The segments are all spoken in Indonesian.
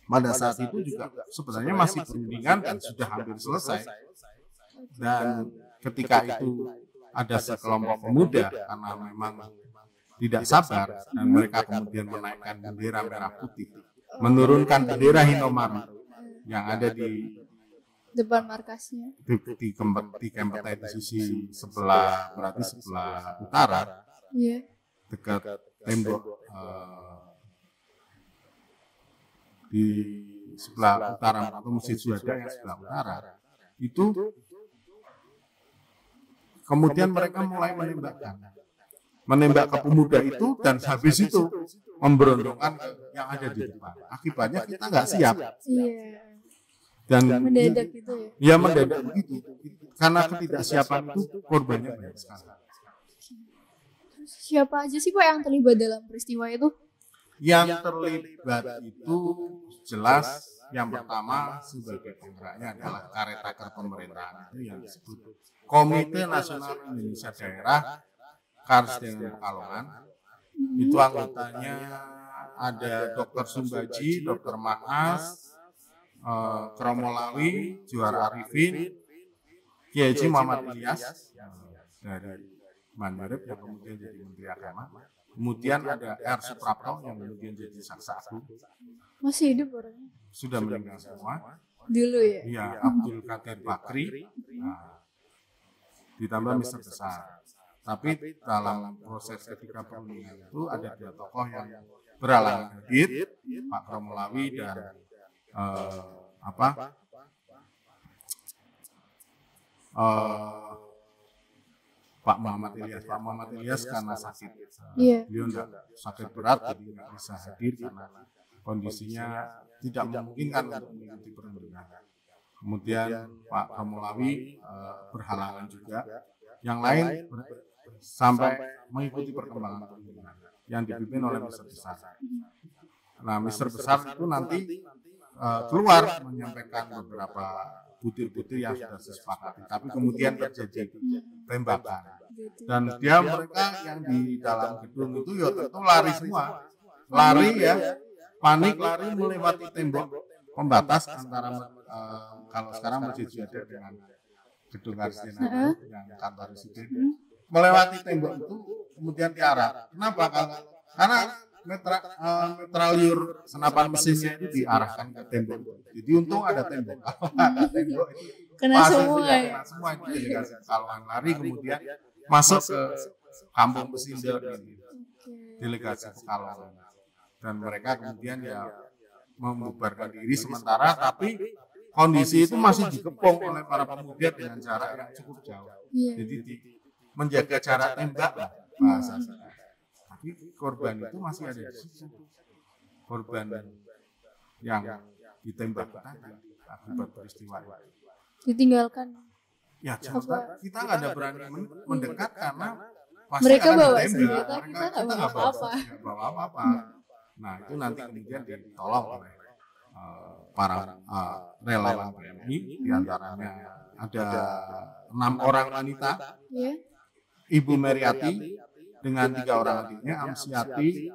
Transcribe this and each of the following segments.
pada saat itu juga sebenarnya masih perundingan dan sudah hampir selesai. Dan ketika itu ada sekelompok pemuda karena memang tidak sabar dan mereka kemudian menaikkan bendera merah putih, menurunkan bendera Hinomaru yang ada di depan markasnya di Kempetai di sisi sebelah, berarti sebelah utara, dekat tembok di sebelah utara atau Masjid Syuhada yang sebelah utara itu, kemudian mereka mulai menembak ke pemuda itu, dan habis itu memberondongkan yang ada di depan. Akibatnya kita nggak siap. Dan mendadak gitu ya mendadak begitu. Karena ketidaksiapan itu korbannya banyak sekali. Siapa aja sih Pak yang terlibat dalam peristiwa itu? Yang terlibat itu jelas yang pertama sebagai penggeraknya adalah karetaker pemerintahan itu yang disebut Komite Nasional Indonesia Daerah Kars dengan Pekalongan. Itu anggotanya ada Dr. Sumbaji, Dr. Maas, Kromolawi, Juara Arifin, Kiai Haji Muhammad Ilyas dari Mandarip yang kemudian jadi Menteri Agama. Kemudian ada R. Suprapto yang kemudian jadi Jaksa Agung. Masih hidup orangnya? Sudah meninggal semua. Dulu ya? Iya, Abdul Qadir Bakri. Nah, ditambah Mister Besar. Tapi dalam proses ketika perundingan itu ada dua tokoh yang berhalangan hadir, Pak Kromolawi dan Pak Muhammad Ilyas. Pak Muhammad Ilyas karena sakit, beliau tidak sakit berat, jadi nggak bisa hadir karena kondisinya tidak memungkinkan untuk mengikuti perundingan. Kemudian Pak Kromolawi berhalangan juga. Yang lain sampai mengikuti perkembangan perundingan yang dipimpin oleh Mister Besar. Nah, Mister Besar itu nanti keluar menyampaikan beberapa butir-butir yang sudah disepakati, tapi kemudian terjadi tembakan, dan mereka yang di dalam gedung itu ya tentu lari semua, panik lari melewati tembok pembatas antara kalau sekarang Masjid Syuhada dengan gedung Karsidenan yang kantor presiden, melewati tembok itu kemudian ke arah. Kenapa? Karena metraliur senapan mesinnya itu diarahkan ke tembok. Jadi untung ada tembok. Kalau ada tembok itu kena semua itu delegasi Pekalongan lari kemudian masuk ke kampung Pesindo delegasi Pekalongan. Dan mereka kemudian ya membubarkan diri sementara, tapi kondisi itu masih dikepung oleh para pemuda dengan jarak yang cukup jauh. Jadi menjaga jarak tembak lah bahasanya. Tapi korban itu masih ada di situ. Korban yang ditembak tadi akibat peristiwa itu. Ditinggalkan. Ya, kita nggak ada berani mendekat karena pasti mereka akan bawa ditembak. senjata, kita nggak bawa apa-apa. Nah, itu nanti kemudian ditolong oleh para relawan PMI, diantaranya ada 6 orang wanita, Ibu Meriati dengan 3 orang adiknya, Amsiati,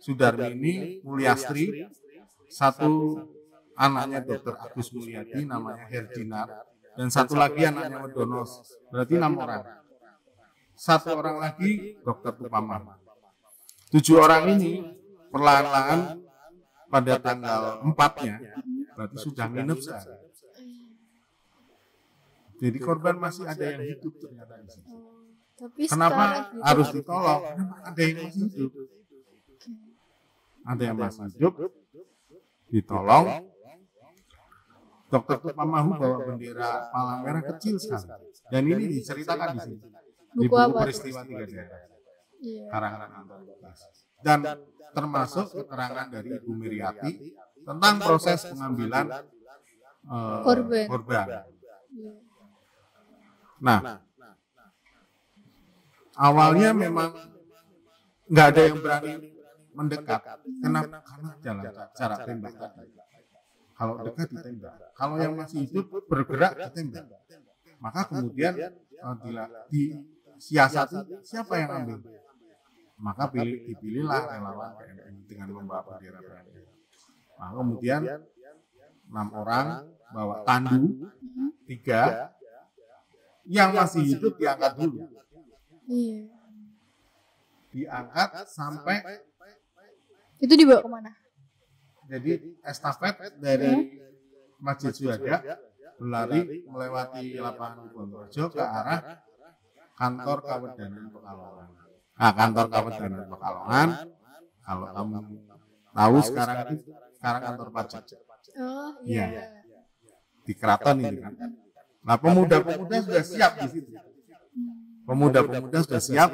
Sudarmini, Mulyastri, 1 anaknya Dr. Agus Mulyadi namanya Herdinar, dan 1 lagi anaknya Wedonos, berarti 6 orang. 1 orang lagi Dr. Tupamah. 7 orang ini perlahan-lahan pada tanggal 4-nya, berarti sudah nginep sehari. Jadi korban masih ada yang hidup ternyata di sini. Kenapa harus ditolong? Kenapa ada yang masih hidup? Ada yang masih hidup, ditolong. Dr. Tupamahu bawa bendera palang merah kecil sekali. Dan ini diceritakan di sini. Di buku peristiwa 3 daerah. Karangan Anton Lukas. Dan termasuk keterangan dari Ibu Miriati tentang proses pengambilan korban. Nah, awalnya memang nggak ada yang berani mendekat. Kenapa? Karena jarak tembak tadi. Kalau dekat ditembak. Kalau yang masih hidup bergerak ditembak. Maka kemudian disiasati siapa yang ambil. Maka dipilihlah relawan PMI dengan membawa bendera PMI. Nah, kemudian 6 orang bawa tandu 3, yang masih hidup diangkat dulu. Iya. Diangkat sampai Itu dibawa kemana? jadi estafet dari Masjid Syuhada berlari melewati lapangan Wonorejo ke arah kantor Kawedanan Pekalongan. Nah, kantor Kawedanan Pekalongan, kalau kamu tahu sekarang kantor pajak. Oh iya. Iya. Di keraton ini kan. Nah, pemuda-pemuda sudah siap di situ. Pemuda-pemuda sudah siap.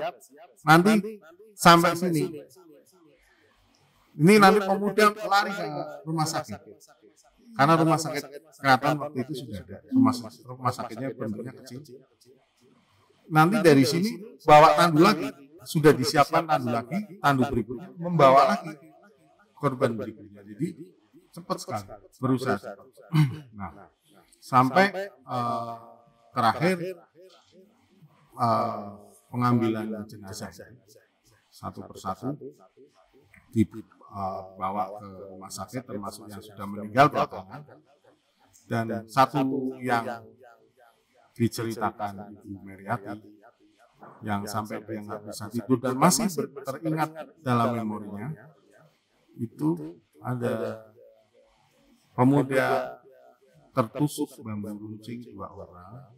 Nanti sampai sini. Ini nanti pemuda lari ke rumah sakit. Karena rumah sakit keraton waktu itu sudah ada. Rumah sakitnya bentuknya kecil. Nanti dari sini bawa tandu lagi. Sudah disiapkan tandu lagi, tandu berikutnya membawa lagi korban berikutnya. Jadi cepat sekali berusaha. Nah, sampai terakhir pengambilan jenazah satu persatu dibawa ke rumah sakit, termasuk yang sudah meninggal belakangan, dan satu yang diceritakan Ibu Meriati yang sampai dia nggak bisa tidur dan masih teringat dalam memorinya, itu ada pemuda tertusuk bambu runcing 2 orang.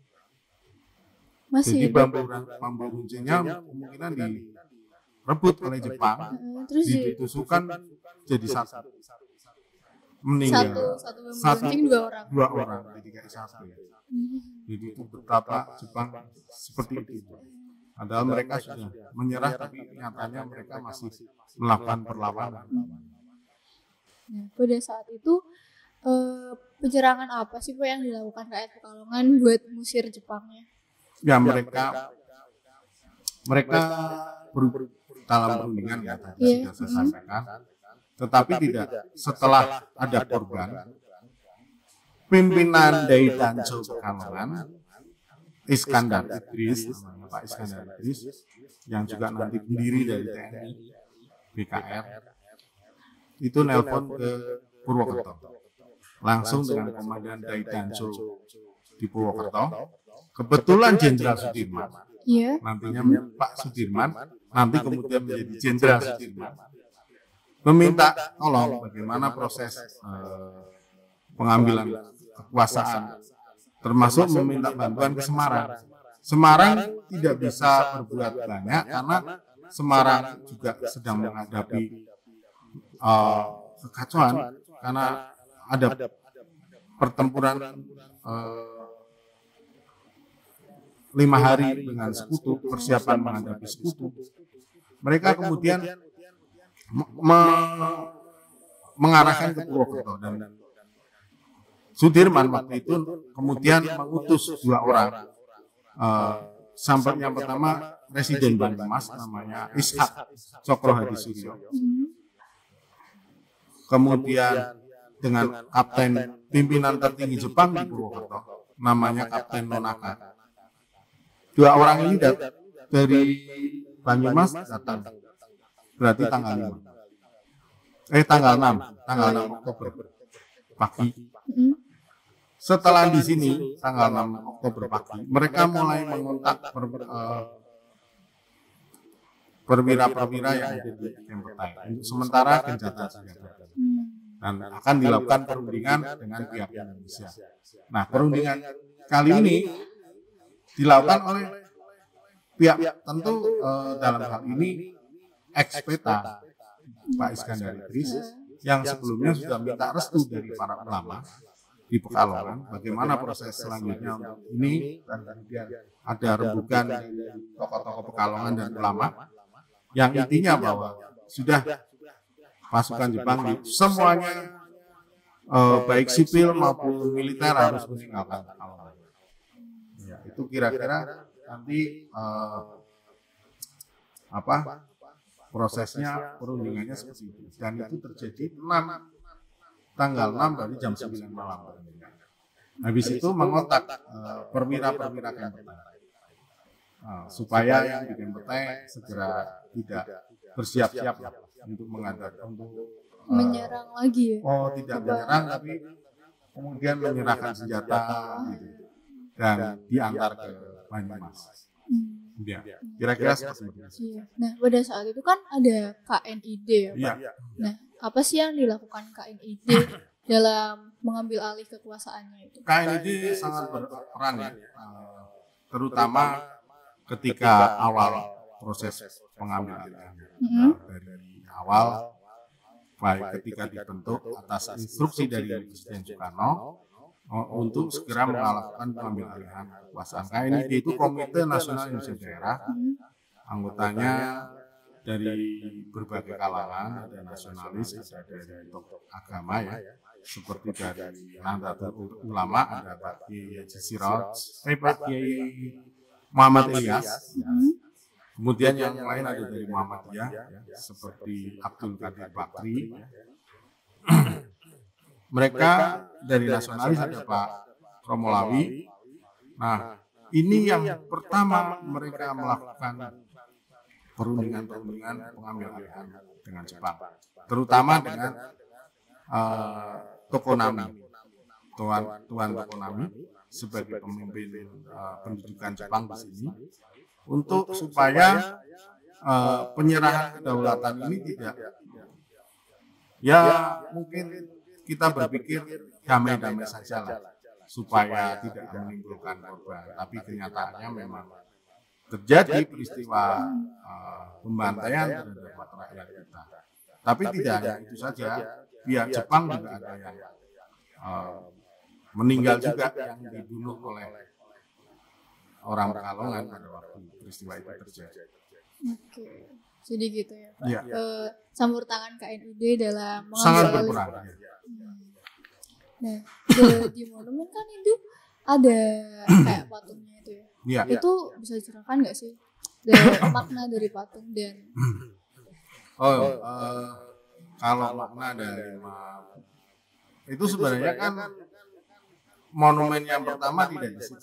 Jadi bambu runcingnya kemungkinan direbut oleh Jepang, terus ditusukkan jadi satu. Meninggal. Satu bambu runcing 2 orang. 2 orang, jadi kayak satu ya. Jadi itu betapa Jepang seperti itu. Padahal mereka sudah menyerah, tapi nyatanya mereka masih melakukan perlawanan. Nah, pada saat itu penyerangan apa sih Pak yang dilakukan rakyat Pekalongan buat musir Jepangnya? Ya mereka dalam perundingan ya tadi sudah saya sampaikan, tetapi tidak setelah ada korban. Pimpinan dari Danjo Pekalongan, Iskandar Idris, namanya Pak Iskandar Idris, yang juga nanti pendiri dari TNI BKR, itu nelpon ke Purwokerto, langsung dengan Komandan dari Danjo di Purwokerto. Kebetulan Jenderal Sudirman, nantinya Pak Sudirman, nanti kemudian menjadi Jenderal Sudirman, meminta tolong bagaimana proses pengambilan kekuasaan, termasuk meminta bantuan ke Semarang. Semarang tidak bisa berbuat banyak karena Semarang juga sedang menghadapi kekacauan karena ada pertempuran 5 hari dengan sekutu, persiapan menghadapi sekutu. Mereka kemudian mengarahkan ke Purwokerto, dan Sudirman waktu itu kemudian mengutus 2 orang. Sampai yang pertama Residen Banyumas namanya Ishak Cokro Hadi Suryo. Kemudian dengan kapten pimpinan tertinggi Jepang di Purwokerto namanya Kapten Nonaka. 2 orang ini dari Banyumas datang. Berarti tanggal 6 Oktober pagi. Setelah di sini tanggal 6 Oktober pagi, mereka mulai mengontak perwira-perwira yang ada di Kempetai untuk sementara gencatan senjata, dan akan dilakukan perundingan dengan pihak Indonesia. Nah, perundingan kali ini dilakukan oleh pihak tentu dalam hal ini ex-PETA Pak Iskandar Idris, yang sebelumnya sudah minta restu dari para ulama di Pekalongan bagaimana proses selanjutnya untuk ini, dan kemudian ada rembukan dari tokoh-tokoh Pekalongan dan ulama yang intinya bahwa sudah pasukan Jepang semuanya baik sipil maupun militer harus meninggalkan Pekalongan. Ya, itu kira-kira nanti prosesnya perundingannya seperti itu, dan itu terjadi tanggal 6 dari jam 9 malam. Habis itu mengontak perwira-perwira Kempetai supaya yang di Kempetai segera tidak bersiap-siap untuk menyerang lagi ya? Oh, tidak menyerang, tapi kemudian menyerahkan senjata gitu, dan diantar ke Banyumas. Ya, kira-kira seperti itu. Iya. Nah, pada saat itu kan ada KNID ya, Pak? Iya. Nah, apa sih yang dilakukan KNID dalam mengambil alih kekuasaannya itu? KNID sangat berperan ya, terutama ketika awal proses pengambilan dari awal, baik ketika dibentuk atas instruksi dari Presiden Soekarno untuk segera melakukan pengambilan kekuasaan. KNID itu Komite Nasional Indonesia Daerah, anggotanya dari berbagai kalangan, ada nasionalis, ada dari tokoh agama ya, seperti dari Nahdlatul Ulama, ada Pak Kiai Haji Siraj, Pak Kiai Muhammad Ilyas, kemudian yang lain ada dari Muhammadiyah, ya, seperti Abdul Qadir Bakri. Mereka dari nasionalis ada Pak Romolawi. Nah, ini yang pertama mereka melakukan perundingan pengambilan dengan Jepang, terutama dengan Tokonami, Tuan Tokonami sebagai pemimpin pendudukan Jepang di sini, untuk supaya penyerahan kedaulatan ini tidak, ya mungkin kita berpikir damai-damai saja lah, supaya tidak menimbulkan korban, tapi kenyataannya memang terjadi peristiwa pembantaian terhadap rakyat kita. Tapi tidak hanya itu saja, pihak Jepang juga ada yang meninggal juga, yang dibunuh oleh orang Pekalongan pada waktu peristiwa itu terjadi. Oke, jadi gitu ya Pak. Ya. Campur tangan KNID dalam sangat mengambil berperan. Nah, di monumen kan itu ada kayak patungnya itu ya. Ya. Itu bisa diceritakan nggak sih dari makna dari patung dan? Kalau makna dari itu sebenarnya kan monumen yang pertama tidak di situ.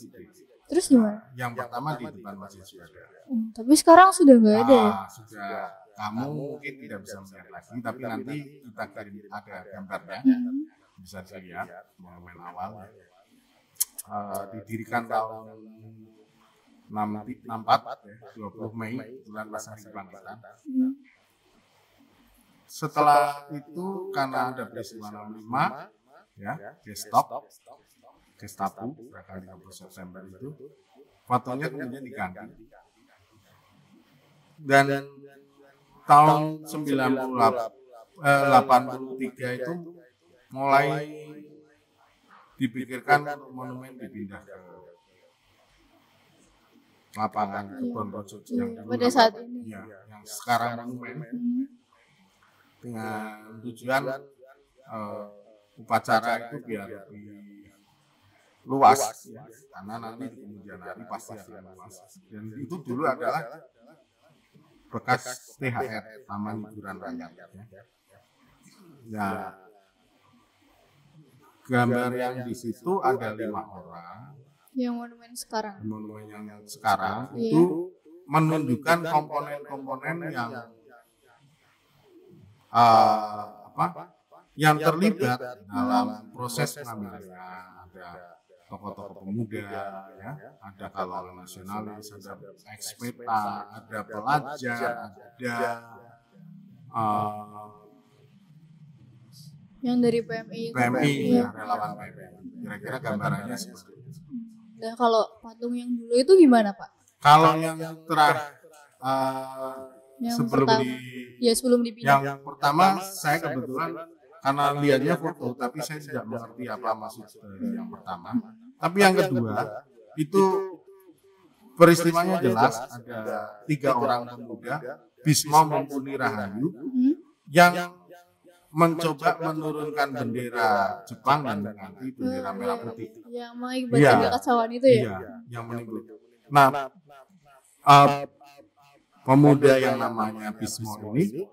Terus gimana? Yang pertama di depan Masjid Syuhada. Tapi sekarang sudah nggak ada ya? Sudah, kamu mungkin tidak bisa melihat lagi, tapi nanti kita kirim ada gambarnya, bisa dilihat monumen awal. Didirikan tahun 64, 20 Mei, bulan pas hari kebangkitan. Setelah itu karena ada peristiwa 65, ya, Gestapo, tanggal 30 September itu, patungnya kemudian diganti. Dan tahun 83 itu mulai dipikirkan monumen dipindah ke lapangan Kebon Rojo yang pada saat ini, ya, yang sekarang monumen, dengan tujuan upacara itu biar lebih luas, ya, karena nanti di kemudian hari pasti akan luas. Dan itu dulu adalah bekas THR, Taman Hiburan Rakyat. Ya, gambar yang di situ ada 5 orang. Yang monumen sekarang. Monumen yang sekarang itu menunjukkan komponen-komponen yang yang terlibat dalam proses pengambilan. Ada tokoh-tokoh pemuda, ya, ada kalangan nasionalis, ada ekspeta, ada pelajar, ada yang dari PMI, ya, relawan PMI. Kira-kira gambarannya seperti itu. Nah, kalau patung yang dulu itu gimana Pak? Kalau yang terakhir, sebelum dipindah. Yang pertama saya kebetulan karena lihatnya foto, tapi saya tidak mengerti apa maksud yang pertama. Tapi yang kedua itu peristiwanya jelas, ada 3 orang pemuda, Bisma Mumpuni Rahayu, yang mencoba menurunkan bendera Jepang dan mengganti bendera merah putih. Yang mengakibatkan kekacauan itu ya? Iya, yang menimbulkan. Nah, pemuda yang namanya Bisma ini,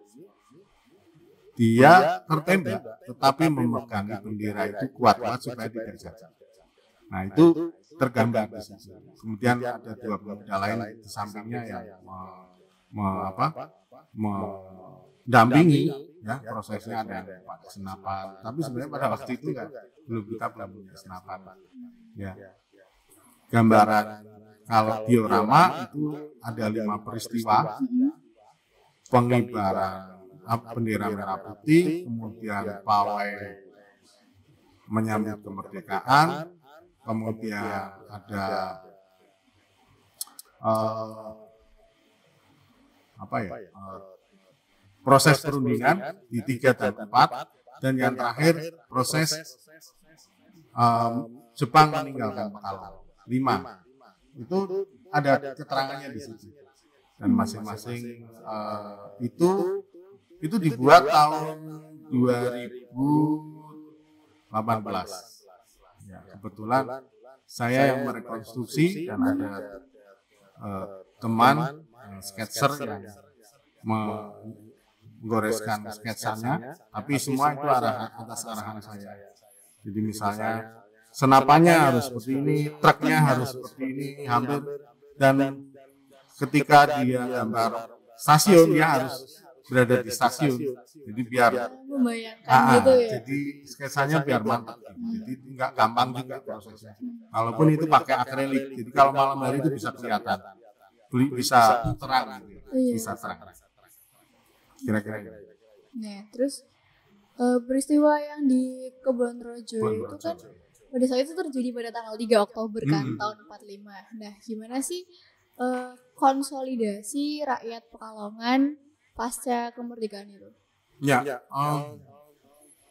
dia tertembak, tetapi memegangi bendera itu kuat-kuat supaya tidak jatuh. Nah, itu tergambar di situ. Kemudian ada 2 pemuda lain di sampingnya yang mendampingi ya prosesnya, ada yang pakai senapan, tapi sebenarnya pada waktu itu kan kita belum punya senapan ya. Gambaran kalau diorama itu ada 5 peristiwa: pengibaran bendera merah putih, kemudian pawai menyambut kemerdekaan, kemudian ada proses perundingan di 3 dan 4, dan yang terakhir proses Jepang meninggalkan Pekalongan 5. Itu ada keterangannya di situ, dan masing-masing itu dibuat tahun 2018 ya. Kebetulan saya yang merekonstruksi dan ada teman sketser yang menggoreskan sketsanya, tapi semua itu atas arahan saya. Jadi misalnya senapannya harus seperti ini, truknya harus seperti ini, hampir, dan ketika dia gambar stasiun dia harus berada di stasiun, jadi biar membayangkan gitu ya. Jadi sketsanya biar mantap, jadi nggak gampang juga prosesnya. Walaupun itu pakai akrilik, jadi kalau malam hari itu bisa kelihatan, bisa terang, bisa terang. Kira-kira. Nah, terus peristiwa yang di Kebon Rojo itu kan pada saat itu terjadi pada tanggal 3 Oktober kan, tahun 45. Nah, gimana sih konsolidasi rakyat Pekalongan pasca kemerdekaan itu? Ya,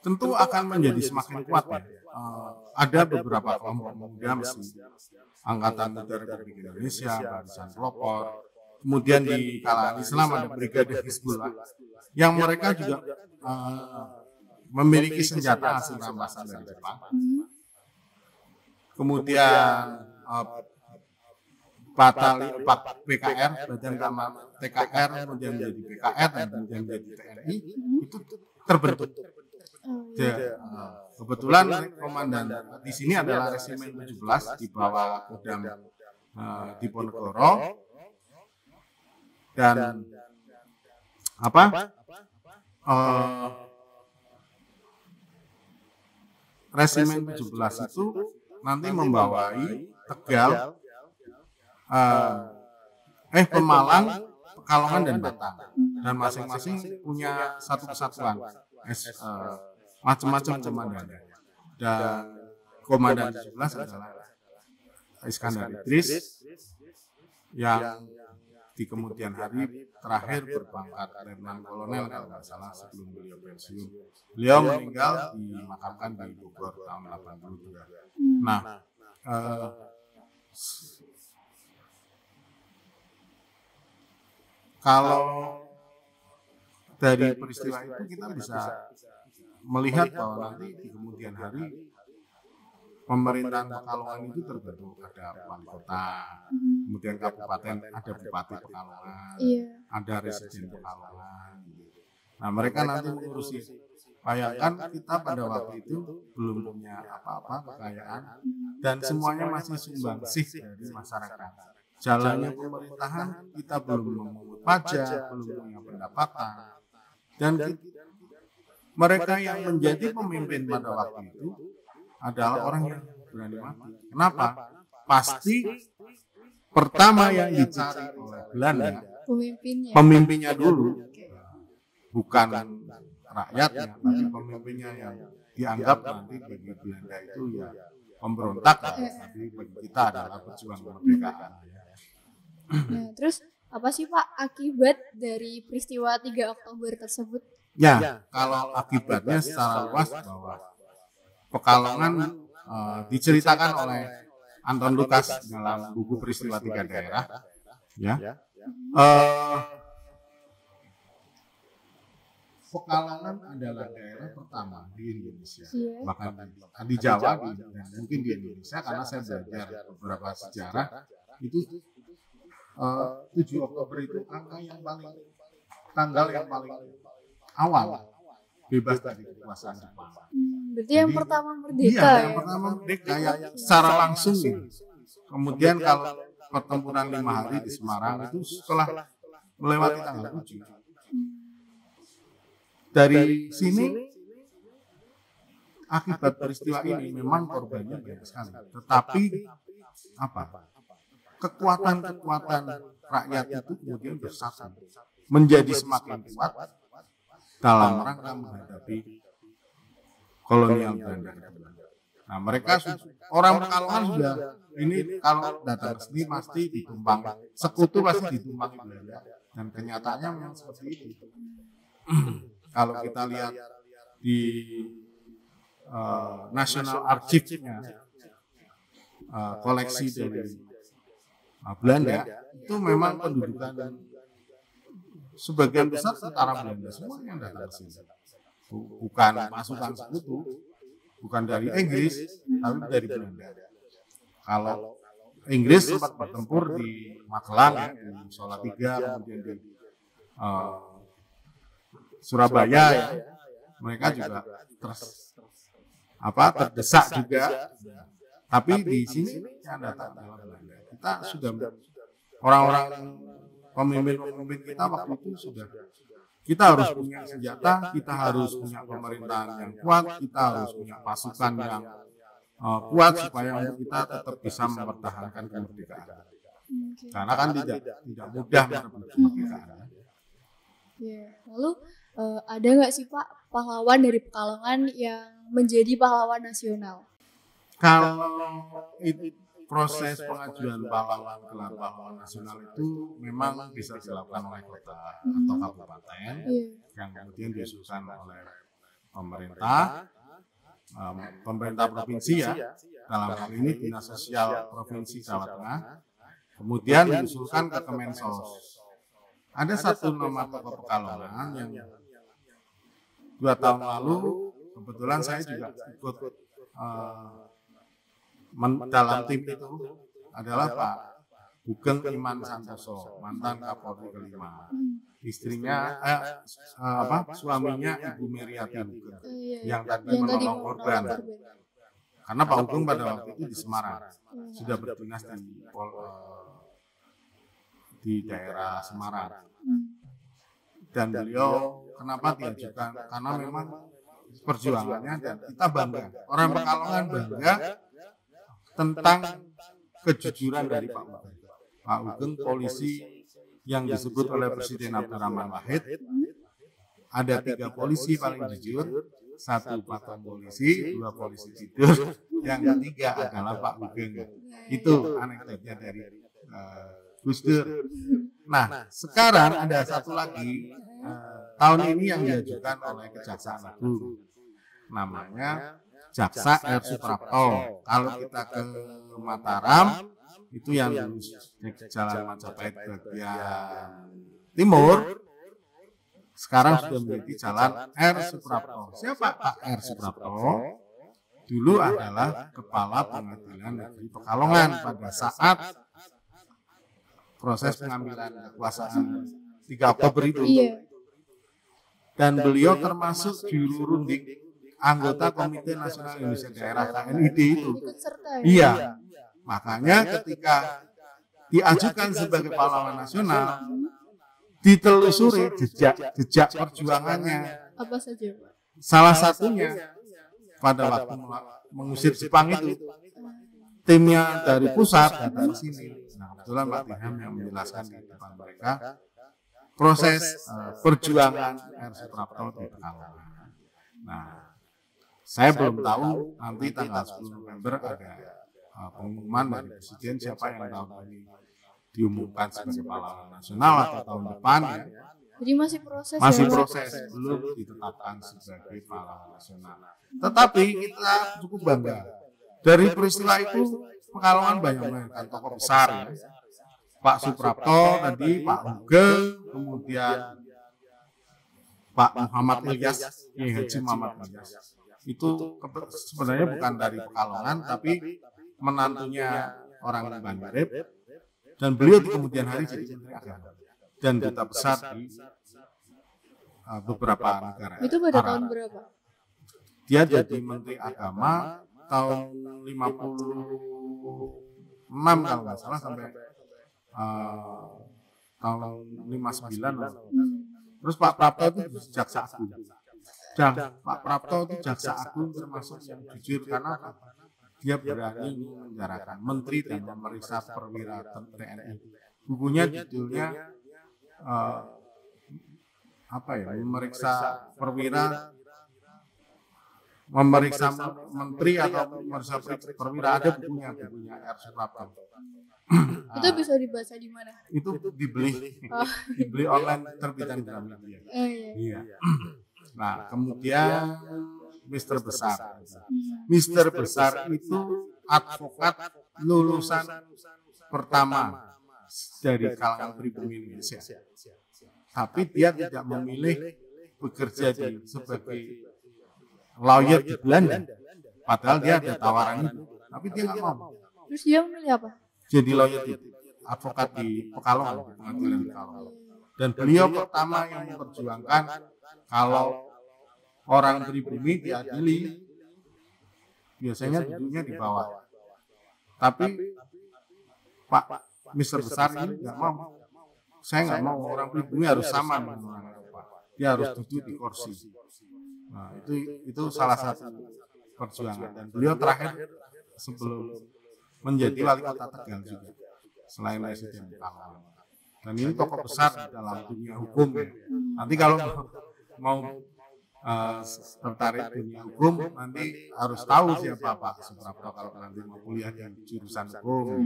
tentu akan menjadi semakin kuat ya. Ada beberapa kelompok muda meski Angkatan Muda Republik Indonesia, Barisan Pelopor, kemudian di kalangan Islam ada Brigade Hizbullah, yang mereka juga memiliki senjata hasil rampasan dari Jepang. Kemudian PKR, Badan Keamanan TKR, kemudian menjadi PKR, dan kemudian menjadi TNI, itu terbentuk. Kebetulan komandan di sini adalah Resimen 17 di bawah Kodam Diponegoro, dan Resimen 17 itu nanti membawai Tegal, Pemalang, Pekalongan, dan Batang, dan masing-masing punya satu kesatuan, macam-macam komandan, dan komandan 17 adalah Iskandar Idris yang di kemudian hari terakhir berpangkat Letnan Kolonel kalau nggak salah sebelum beliau pensiun. Beliau meninggal dimakamkan di Bogor tahun 82. Nah, kalau dari peristiwa itu kita bisa melihat bahwa nanti di kemudian hari pemerintahan Pekalongan itu terbentuk, ada wali kota, kemudian kabupaten, ada bupati Pekalongan, ada residen Pekalongan. Nah, mereka nanti mengurusi. Bayangkan kita pada waktu itu belum punya apa-apa kekayaan, dan semuanya masih sumbangsih dari masyarakat. Jalannya pemerintahan kita belum memungut pajak, belum punya pendapatan, dan mereka yang menjadi pemimpin pada waktu itu adalah orang yang berani mati. Kenapa? Pasti pertama yang dicari oleh Belanda pemimpinnya dulu, bukan rakyatnya, tapi pemimpinnya yang dianggap nanti bagi Belanda itu ya pemberontak, tapi bagi kita adalah pejuang kemerdekaan. Nah, terus apa sih Pak akibat dari peristiwa 3 Oktober tersebut? Ya, kalau akibatnya secara luas bahwa Pekalongan diceritakan oleh Anton Lukas dalam buku Peristiwa 3 Daerah. Ya, Pekalongan adalah daerah pertama di Indonesia, bahkan di Jawa dan mungkin di Indonesia, karena saya belajar beberapa sejarah itu 7 Oktober itu angka yang paling, tanggal yang paling awal bebas dari kekuasaan Jepang. Berarti yang pertama merdeka. Iya, yang pertama merdeka yang secara langsung. Kemudian kalau pertempuran 5 hari di Semarang itu setelah melewati tanggal 7. Dari sini akibat peristiwa ini memang korbannya banyak sekali, tetapi kekuatan-kekuatan rakyat itu kemudian bersatu menjadi semakin kuat dalam rangka menghadapi kolonial Belanda. Nah, mereka orang Pekalongan sudah ini kalau datang ke sini pasti ditumpang, sekutu pasti ditumpangi Belanda, dan kenyataannya memang seperti itu. Kalau kita lihat di National Archive-nya, koleksi dari Belanda, itu memang pendudukan sebagian besar tentara Belanda semua yang datang ke sini. Bukan pasukan sekutu, bukan dari Inggris, tapi dari Belanda. Kalau Inggris sempat bertempur di Magelang, ya, di Salatiga, kemudian di Surabaya, ya, mereka juga terdesak juga. Tapi di sini yang datang adalah Belanda. Kita sudah orang-orang pemimpin kita waktu itu sudah, kita harus punya senjata, kita harus punya pemerintahan yang kuat, kita harus punya pasukan yang kuat supaya kita tetap bisa mempertahankan kemerdekaan. Karena kan tidak mudah merebut kemerdekaan. Ya, lalu ada nggak sih Pak pahlawan dari Pekalongan yang menjadi pahlawan nasional? Kalau proses pengajuan pahlawan gelar pahlawan nasional itu memang bisa dilakukan oleh kota atau kabupaten, yang kemudian diusulkan oleh pemerintah provinsi, ya, dalam hal ini Dinas Sosial Provinsi Jawa Tengah, kemudian diusulkan ke Kemensos. Ada satu nama tokoh Pekalongan yang 2 tahun lalu kebetulan saya juga ikut dalam tim itu, adalah Pak Hugeng Iman Santoso, mantan Kapolri kelima. Istrinya, suaminya Ibu Meriati Hugeng, yang tadi menolong korban. Karena Pak Hugeng pada waktu itu di Semarang, sudah berdinas di daerah Semarang. Dan beliau kenapa diajukan? Karena memang perjuangannya, dan kita bangga, orang Pekalongan bangga tentang kejujuran dari Pak Hugeng. Pak Hugeng polisi yang disebut oleh Presiden Abdurrahman Wahid, ada 3 polisi paling jujur, 1 patung polisi, 2 polisi tidur, yang ketiga adalah Pak Hugeng. Itu anekdotnya dari Gus Dur. Nah, sekarang ada satu lagi tahun ini yang diajukan oleh Kejaksaan Agung, namanya Jaksa R. Suprapto. Kalau kita ke Mataram, itu yang di Jalan Majapahit bagian timur, sekarang sudah menjadi Jalan R. Suprapto. Siapa Pak R. Suprapto? Dulu adalah Kepala Pengadilan Negeri Pekalongan pada saat proses pengambilan kekuasaan 3 Oktober itu. Dan beliau termasuk juru runding anggota Komite Nasional Indonesia Daerah KNID itu. Iya. Makanya ketika diajukan sebagai pahlawan nasional, ditelusuri jejak perjuangannya. Apa saja? Salah satunya pada waktu mengusir Jepang itu, timnya dari pusat datang ke sini. Nah, kebetulan Pak Tiham yang menjelaskan di depan mereka proses perjuangan R. Suprapto di Pekalongan. Nah, saya belum tahu nanti tanggal 10 November ada pengumuman dari Presiden siapa yang tahun ini diumumkan sebagai pahlawan nasional atau tahun depan, ya. Jadi masih proses. Masih proses, belum ditetapkan sebagai pahlawan nasional. Tetapi kita cukup bangga dari peristiwa itu. Pekalongan banyak melahirkan tokoh besar, ya. Pak Suprapto tadi, Pak Hugeng, kemudian Pak Muhammad Ilyas, Haji Muhammad Ilyas. Itu sebenarnya bukan dari Pekalongan, tapi menantunya orang Banjarip, dan beliau di kemudian hari jadi Menteri Agama dan duta besar di beberapa negara. Itu pada tahun berapa? Dia jadi Menteri Agama tahun 56 kalau nggak salah sampai tahun 59. Terus Pak Prapto itu jaksa agung. Dan Pak Prapto itu jaksa agung termasuk yang jujur karena dia berani menjarakan menteri dan memeriksa perwira TNI. Bukunya judulnya memeriksa perwira, memeriksa menteri atau memeriksa perwira, ada bukunya R. Suprapto. Itu bisa dibaca di mana? Itu dibeli online terbitan Gramedia. Iya. Nah, kemudian Mister Besar. Mister Besar itu advokat lulusan pertama dari kalangan pribumi Indonesia. Tapi dia tidak memilih bekerja sebagai lawyer di Belanda. Padahal dia ada tawaran itu, tapi dia nggak mau. Terus dia memilih apa? Jadi lawyer itu, advokat di Pekalongan, di pengadilan Pekalongan. Dan beliau pertama yang memperjuangkan kalau orang pribumi diadili, biasanya duduknya di bawah. Tapi Pak Mister Besar ini nggak mau. Saya nggak mau, orang pribumi harus sama dengan orang Eropa. Dia harus duduk di kursi. Nah, itu salah satu perjuangan. Dan beliau terakhir sebelum menjadi wali kota Tegal juga, selain Presiden Pekalongan. Dan ini tokoh besar dalam dunia hukum. Ya. Nanti kalau mau tertarik dunia hukum, nanti harus tahu siapa Pak Suprapto kalau nanti mau kuliah di jurusan hukum.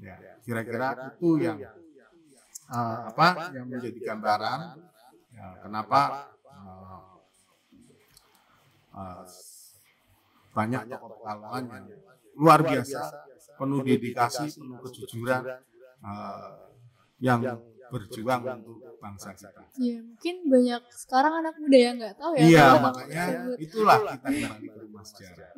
Ya, kira-kira itu yang yang menjadi gambaran ya, kenapa banyak tokoh Pekalongan yang luar biasa, penuh dedikasi, penuh kejujuran, yang berjuang untuk bangsa kita. Iya, mungkin banyak sekarang anak muda yang nggak tahu ya. Iya, makanya itulah kita kembali ke rumah sejarah.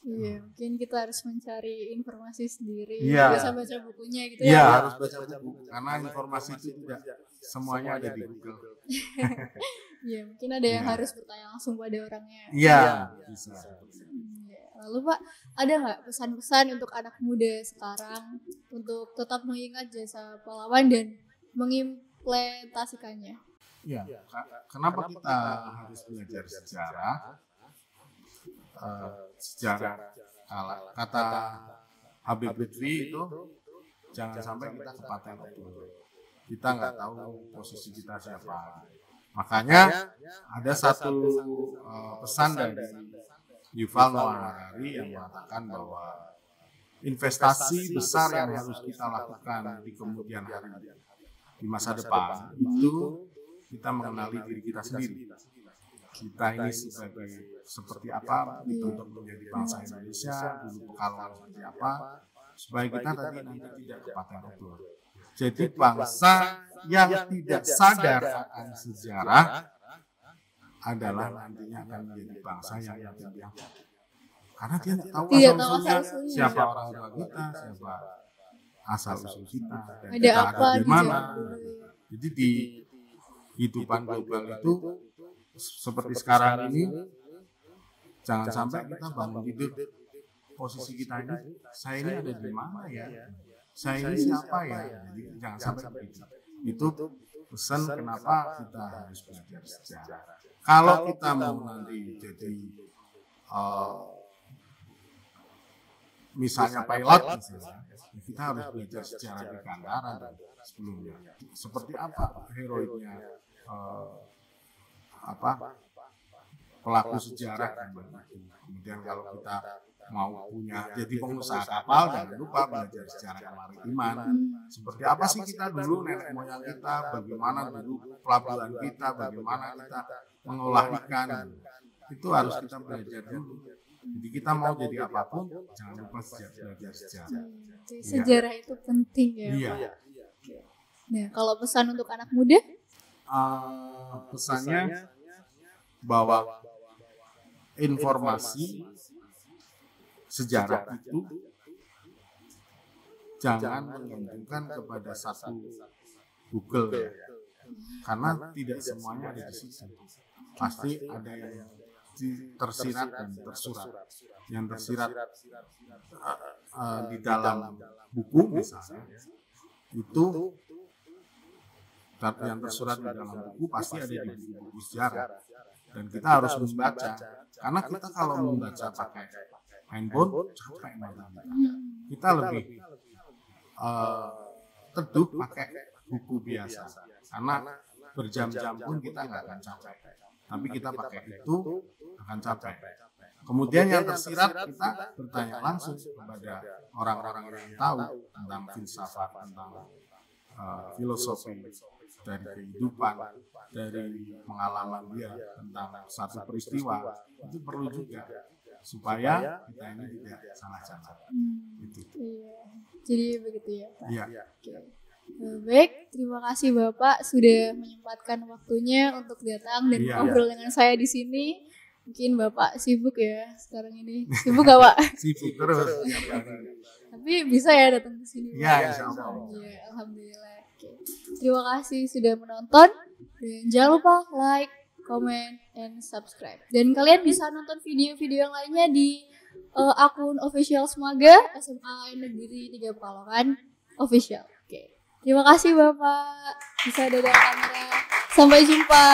Iya, mungkin kita harus mencari informasi sendiri, bisa baca bukunya gitu ya. Iya, harus baca buku karena informasi itu tidak semuanya ada di Google. Iya, mungkin ada yang harus bertanya langsung pada orangnya. Iya, bisa. Lalu Pak, ada nggak pesan-pesan untuk anak muda sekarang untuk tetap mengingat jasa pahlawan dan mengimplementasikannya? Iya, kenapa kita harus belajar sejarah? Sejarah kata Habib Lutfi itu jangan sampai kita kepaten obor. Kita nggak tahu posisi kita siapa. Makanya ada satu pesan dari Yuval Noah Harari yang mengatakan bahwa investasi besar yang harus kita lakukan di kemudian hari di masa depan itu kita mengenali diri kita sendiri. Kita ini seperti apa untuk menjadi bangsa Indonesia, dulu Pekalongan seperti apa, supaya kita nanti tidak kepaten obor. Jadi bangsa yang tidak sadar akan sejarah adalah nantinya akan menjadi bangsa yang yatim-piatu. Karena dia tidak tahu asal-usulnya, siapa orang-orang kita, siapa asal-usul kita, dan ada kita apa ada di mana. Jadi di kehidupan global itu seperti sekarang ini, jangan sampai kita bangun tidur posisi kita ini, saya ini ada di mana ya, saya ini siapa ya, jadi jangan sampai begitu. Itu pesan kenapa kita harus belajar sejarah. Kalau kita mau nanti jadi misalnya pilot misalnya, kita harus belajar sejarah di Kandara dan sebelumnya. Seperti apa heroiknya pelaku sejarah. Kemudian kalau kita mau punya jadi pengusaha kapal, jangan lupa belajar sejarah kemaritiman. Seperti apa sih kita dulu, nenek moyang kita, bagaimana dulu pelabuhan kita, bagaimana kita mengolah ikan. Itu harus kita belajar dulu. Jadi kita mau jadi apapun, jangan lupa belajar sejarah. Sejarah itu penting ya. Iya. Nah, kalau pesan untuk anak muda? Pesannya bahwa informasi sejarah itu jangan menggantungkan kepada satu Google ya. Karena tidak semuanya ada di situ. Pasti ada yang tersirat dan tersurat. Yang tersirat di dalam buku misalnya itu yang tersurat di dalam buku pasti ada di buku sejarah, dan kita harus membaca, karena kita kalau membaca pakai handphone capek matanya. Kita lebih teduh pakai buku biasa, karena berjam-jam pun kita nggak akan capek, tapi kita pakai itu akan capek. Kemudian yang tersirat kita bertanya langsung kepada orang-orang yang tahu tentang filsafat, tentang filosofi dari kehidupan, dari pengalaman dia tentang satu peristiwa. Itu perlu juga supaya kita ini tidak salah-salah. Gitu. Iya. Jadi begitu ya Pak. Iya. Oke. Baik, terima kasih Bapak sudah menyempatkan waktunya untuk datang dan ngobrol dengan saya di sini. Mungkin Bapak sibuk ya sekarang ini. Sibuk gak Pak? Sibuk terus. Tapi bisa ya datang ke sini. Iya, insya Allah. Ya, alhamdulillah. Oke. Terima kasih sudah menonton. Dan jangan lupa like, comment, and subscribe. Dan kalian bisa nonton video-video yang lainnya di akun official Smaga SMA Negeri 3 Pekalongan official. Oke. Terima kasih Bapak. Bisa ada kamera. Sampai jumpa.